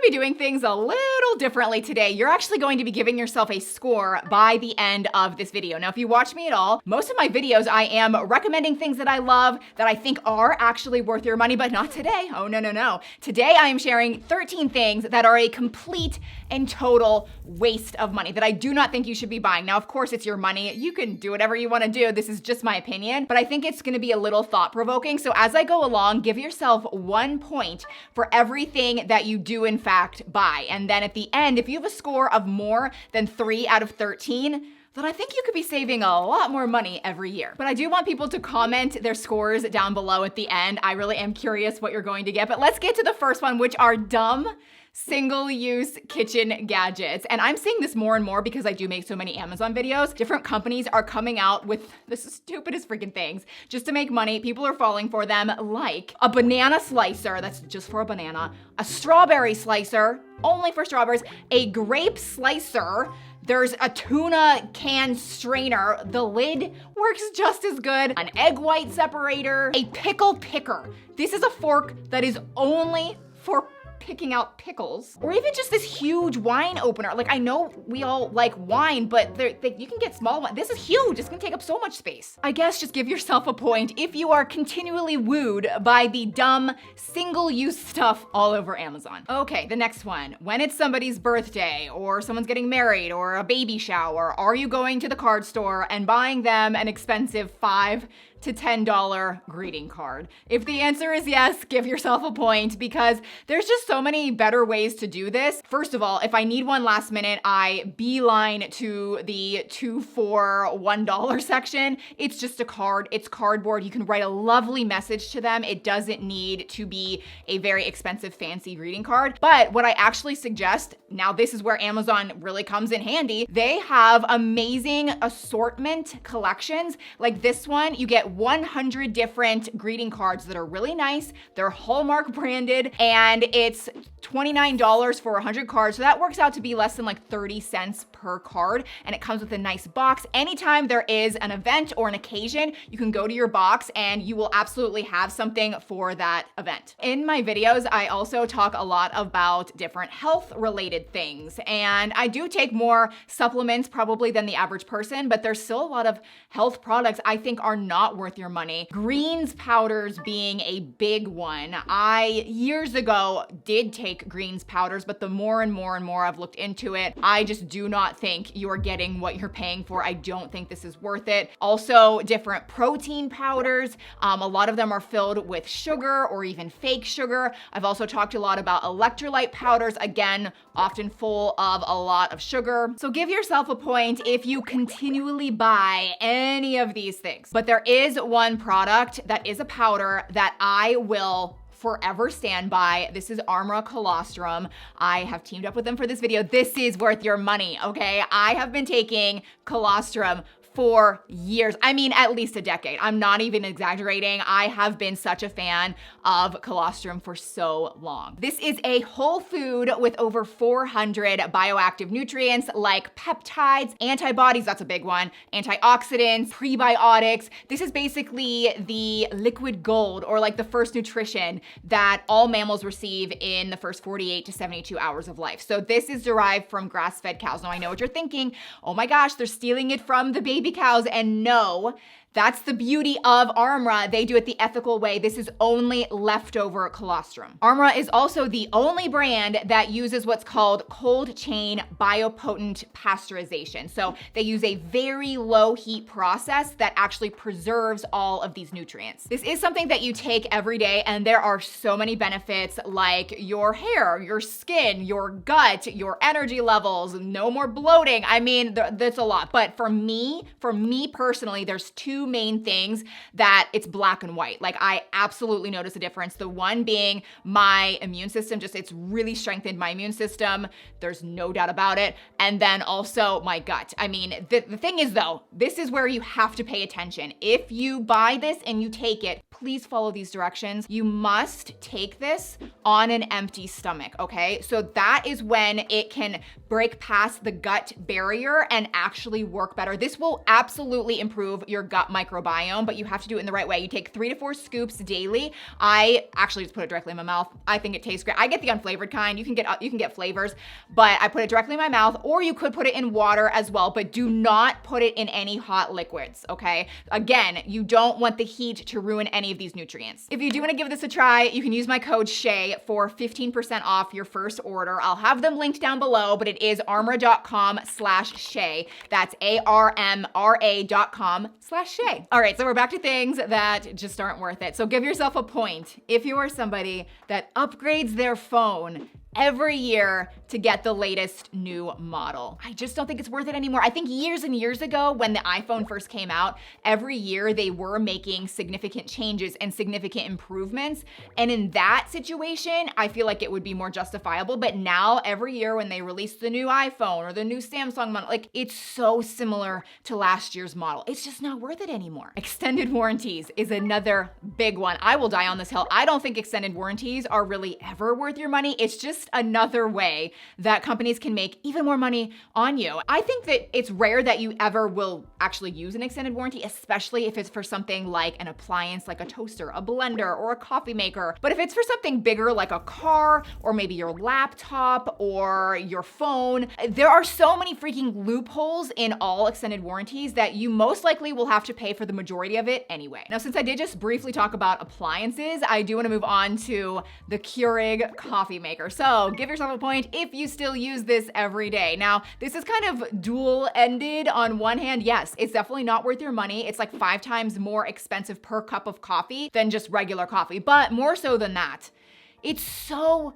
be doing things a little differently today. You're actually going to be giving yourself a score by the end of this video. Now, if you watch me at all, most of my videos, I am recommending things that I love, that I think are actually worth your money, but not today. Oh, no, no, no. Today, I am sharing 13 things that are a complete and total waste of money that I do not think you should be buying. Now, of course, it's your money. You can do whatever you want to do. This is just my opinion, but I think it's going to be a little thought-provoking. So as I go along, give yourself 1 point for everything that you do in fact buy. And then at the end, if you have a score of more than 3 out of 13, then I think you could be saving a lot more money every year. But I do want people to comment their scores down below at the end. I really am curious what you're going to get. But let's get to the first one, which are dumb single-use kitchen gadgets. And I'm seeing this more and more because I do make so many Amazon videos. Different companies are coming out with the stupidest freaking things just to make money. People are falling for them, like a banana slicer, that's just for a banana, a strawberry slicer, only for strawberries, a grape slicer, there's a tuna can strainer, the lid works just as good, an egg white separator, a pickle picker. This is a fork that is only for picking out pickles, or even just this huge wine opener. Like, I know we all like wine, but you can get small ones. This is huge, it's gonna take up so much space. I guess just give yourself a point if you are continually wooed by the dumb single-use stuff all over Amazon. Okay, the next one. When it's somebody's birthday, or someone's getting married, or a baby shower, are you going to the card store and buying them an expensive $5 to $10 greeting card? If the answer is yes, give yourself a point, because there's just so many better ways to do this. First of all, if I need one last minute, I beeline to the 2 for $1 section. It's just a card, it's cardboard. You can write a lovely message to them. It doesn't need to be a very expensive, fancy greeting card. But what I actually suggest, now this is where Amazon really comes in handy, they have amazing assortment collections. Like this one, you get 100 different greeting cards that are really nice. They're Hallmark branded, and it's $29 for 100 cards. So that works out to be less than like 30 cents per card. And it comes with a nice box. Anytime there is an event or an occasion, you can go to your box and you will absolutely have something for that event. In my videos, I also talk a lot about different health related things. And I do take more supplements probably than the average person, but there's still a lot of health products I think are not worth your money. Greens powders being a big one. I, years ago, did take greens powders, but the more and more and more I've looked into it, I just do not think you're getting what you're paying for. I don't think this is worth it. Also, different protein powders. A lot of them are filled with sugar or even fake sugar. I've also talked a lot about electrolyte powders, again, often full of a lot of sugar. So give yourself a point if you continually buy any of these things. But there is one product that is a powder that I will forever stand by. This is Armra Colostrum. I have teamed up with them for this video. This is worth your money, okay? I have been taking colostrum for years. I mean, at least a decade. I'm not even exaggerating. I have been such a fan of colostrum for so long. This is a whole food with over 400 bioactive nutrients like peptides, antibodies, that's a big one, antioxidants, prebiotics. This is basically the liquid gold, or like the first nutrition that all mammals receive in the first 48 to 72 hours of life. So this is derived from grass-fed cows. Now I know what you're thinking. Oh my gosh, they're stealing it from the baby cows. And no, that's the beauty of Armra. They do it the ethical way. This is only leftover colostrum. Armra is also the only brand that uses what's called cold chain biopotent pasteurization. So they use a very low heat process that actually preserves all of these nutrients. This is something that you take every day, and there are so many benefits, like your hair, your skin, your gut, your energy levels, no more bloating. I mean, that's a lot. But for me personally, there's two main things that it's black and white. Like, I absolutely notice a difference. The one being my immune system, just it's really strengthened my immune system. There's no doubt about it. And then also my gut. I mean, the thing is though, this is where you have to pay attention. If you buy this and you take it, please follow these directions. You must take this on an empty stomach, okay? So that is when it can break past the gut barrier and actually work better. This will absolutely improve your gut microbiome, but you have to do it in the right way. You take 3 to 4 scoops daily. I actually just put it directly in my mouth. I think it tastes great. I get the unflavored kind. You can get flavors, but I put it directly in my mouth, or you could put it in water as well, but do not put it in any hot liquids, okay? Again, you don't want the heat to ruin any of these nutrients. If you do want to give this a try, you can use my code Shea for 15% off your first order. I'll have them linked down below, but it is armra.com/Shea. That's ARMRA.com/Shea. All right, so we're back to things that just aren't worth it. So give yourself a point if you are somebody that upgrades their phone every year to get the latest new model. I just don't think it's worth it anymore. I think years and years ago when the iPhone first came out, every year they were making significant changes and significant improvements. And in that situation, I feel like it would be more justifiable. But now every year when they release the new iPhone or the new Samsung model, like it's so similar to last year's model. It's just not worth it anymore. Extended warranties is another big one. I will die on this hill. I don't think extended warranties are really ever worth your money. It's just another way that companies can make even more money on you. I think that it's rare that you ever will actually use an extended warranty, especially if it's for something like an appliance, like a toaster, a blender, or a coffee maker. But if it's for something bigger like a car, or maybe your laptop, or your phone, there are so many freaking loopholes in all extended warranties that you most likely will have to pay for the majority of it anyway. Now, since I did just briefly talk about appliances, I do want to move on to the Keurig coffee maker. So give yourself a point if you still use this every day. Now, this is kind of dual-ended. On one hand, yes, it's definitely not worth your money. It's like 5 times more expensive per cup of coffee than just regular coffee. But more so than that, it's so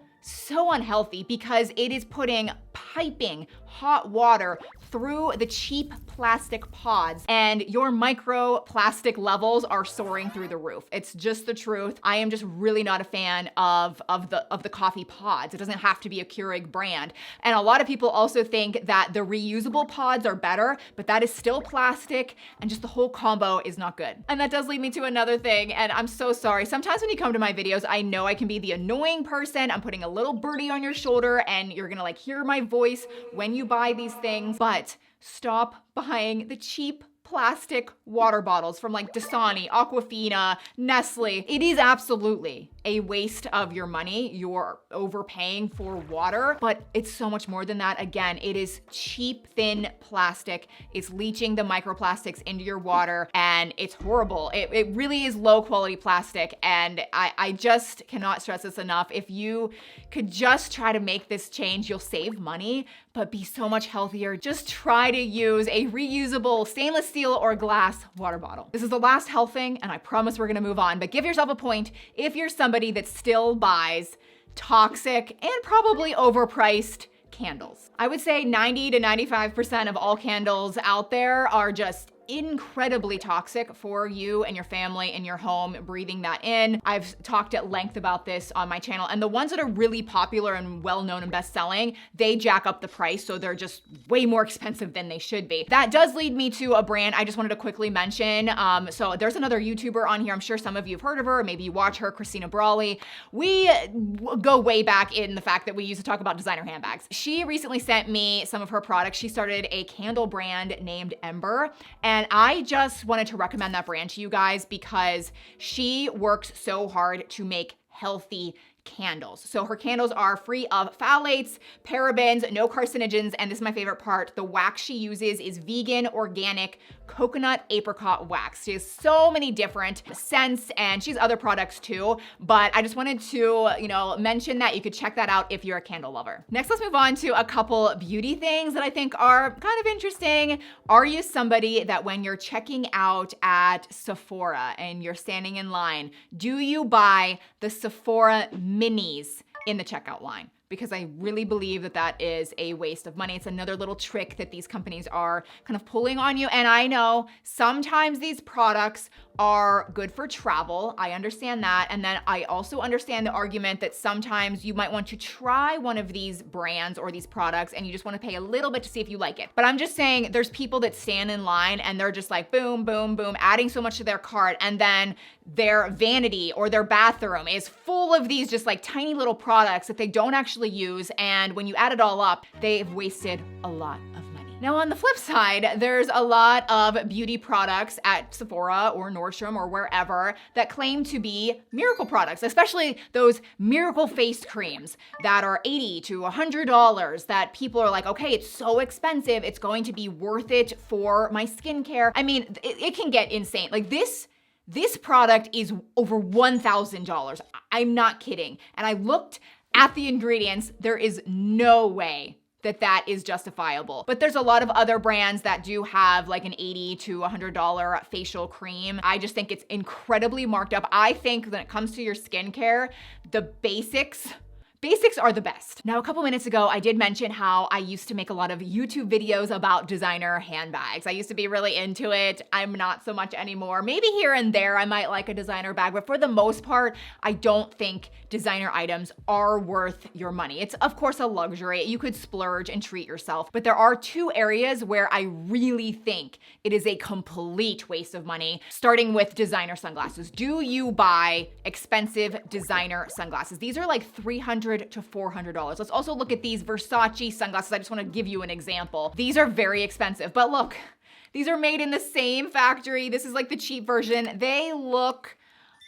unhealthy because it is putting piping hot water through the cheap plastic pods, and your microplastic levels are soaring through the roof. It's just the truth. I am just really not a fan of the coffee pods. It doesn't have to be a Keurig brand. And a lot of people also think that the reusable pods are better, but that is still plastic, and just the whole combo is not good. And that does lead me to another thing, and I'm so sorry. Sometimes when you come to my videos, I know I can be the annoying person. I'm putting a little birdie on your shoulder, and you're gonna like hear my voice when you buy these things, but stop buying the cheap plastic water bottles from like Dasani, Aquafina, Nestle. It is absolutely a waste of your money. You're overpaying for water, but it's so much more than that. Again, it is cheap, thin plastic. It's leaching the microplastics into your water, and it's horrible. It really is low quality plastic, and I just cannot stress this enough. If you could just try to make this change, you'll save money, but be so much healthier. Just try to use a reusable stainless steel or glass water bottle. This is the last health thing, and I promise we're gonna move on, but give yourself a point if you're somebody that still buys toxic and probably overpriced candles. I would say 90 to 95% of all candles out there are just incredibly toxic for you and your family and your home, breathing that in. I've talked at length about this on my channel, and the ones that are really popular and well-known and best-selling, they jack up the price, so they're just way more expensive than they should be. That does lead me to a brand I just wanted to quickly mention. So there's another YouTuber on here. I'm sure some of you have heard of her, maybe you watch her, Christina Brawley. We go way back in the fact that we used to talk about designer handbags. She recently sent me some of her products. She started a candle brand named Ember, and I just wanted to recommend that brand to you guys because she works so hard to make healthy candles. So her candles are free of phthalates, parabens, no carcinogens, and this is my favorite part, the wax she uses is vegan, organic, coconut apricot wax. She has so many different scents, and she has other products too, but I just wanted to, mention that you could check that out if you're a candle lover. Next, let's move on to a couple beauty things that I think are kind of interesting. Are you somebody that when you're checking out at Sephora and you're standing in line, do you buy the Sephora minis in the checkout line? Because I really believe that that is a waste of money. It's another little trick that these companies are kind of pulling on you. And I know sometimes these products are good for travel. I understand that. And then I also understand the argument that sometimes you might want to try one of these brands or these products and you just want to pay a little bit to see if you like it. But I'm just saying there's people that stand in line and they're just like boom, boom, boom, adding so much to their cart, and then their vanity or their bathroom is full of these just like tiny little products that they don't actually use. And when you add it all up, they've wasted a lot of money. Now on the flip side, there's a lot of beauty products at Sephora or Nordstrom or wherever that claim to be miracle products, especially those miracle face creams that are $80 to $100 that people are like, okay, it's so expensive, it's going to be worth it for my skincare. I mean, it can get insane. Like this product is over $1,000. I'm not kidding. And I looked at the ingredients. There is no way that is justifiable. But there's a lot of other brands that do have like an $80 to $100 facial cream. I just think it's incredibly marked up. I think when it comes to your skincare, the basics are the best. Now, a couple minutes ago, I did mention how I used to make a lot of YouTube videos about designer handbags. I used to be really into it. I'm not so much anymore. Maybe here and there, I might like a designer bag, but for the most part, I don't think designer items are worth your money. It's of course a luxury. You could splurge and treat yourself, but there are two areas where I really think it is a complete waste of money, starting with designer sunglasses. Do you buy expensive designer sunglasses? These are like $300 to $400. Let's also look at these Versace sunglasses. I just want to give you an example. These are very expensive, but look, these are made in the same factory. This is like the cheap version. They look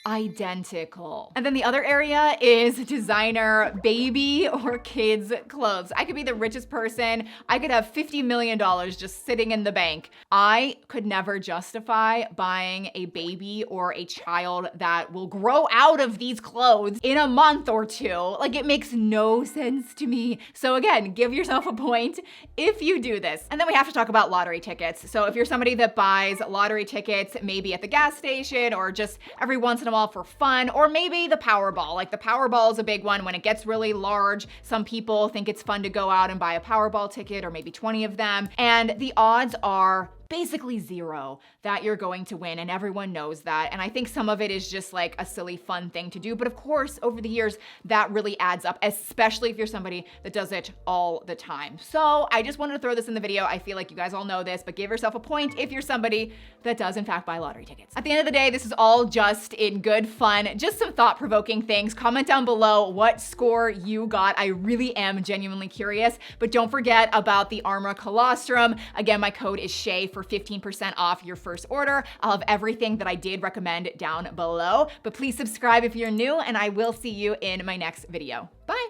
identical. And then the other area is designer baby or kids clothes. I could be the richest person. I could have $50 million just sitting in the bank. I could never justify buying a baby or a child that will grow out of these clothes in a month or two. Like, it makes no sense to me. So again, give yourself a point if you do this. And then we have to talk about lottery tickets. So if you're somebody that buys lottery tickets, maybe at the gas station or just every once in a while for fun, or maybe the Powerball. Like, the Powerball is a big one when it gets really large. Some people think it's fun to go out and buy a Powerball ticket, or maybe 20 of them. And the odds are basically zero that you're going to win, and everyone knows that. And I think some of it is just like a silly fun thing to do, but of course over the years that really adds up, especially if you're somebody that does it all the time. So I just wanted to throw this in the video. I feel like you guys all know this, but give yourself a point if you're somebody that does in fact buy lottery tickets. At the end of the day, this is all just in good fun, just some thought-provoking things. Comment down below what score you got. I really am genuinely curious, but don't forget about the Armor Colostrum. Again, my code is Shea for 15% off your first order. I'll have everything that I did recommend down below, but please subscribe if you're new, and I will see you in my next video. Bye.